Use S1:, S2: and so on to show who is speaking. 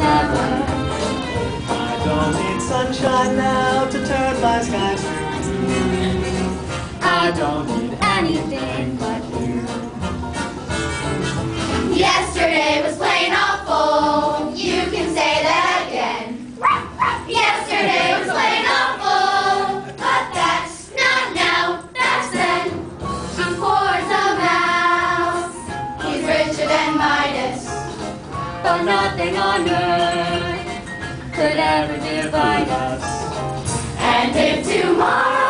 S1: as ever.
S2: I don't need sunshine now to turn my skies blue.
S1: I don't need anything but you.
S3: Yesterday was plain awful. You can say that again. Yesterday was plain awful, but that's not now, that's then. I'm poor as a mouse. He's richer than Midas.
S1: But nothing on earth could ever divide us.
S3: And if tomorrow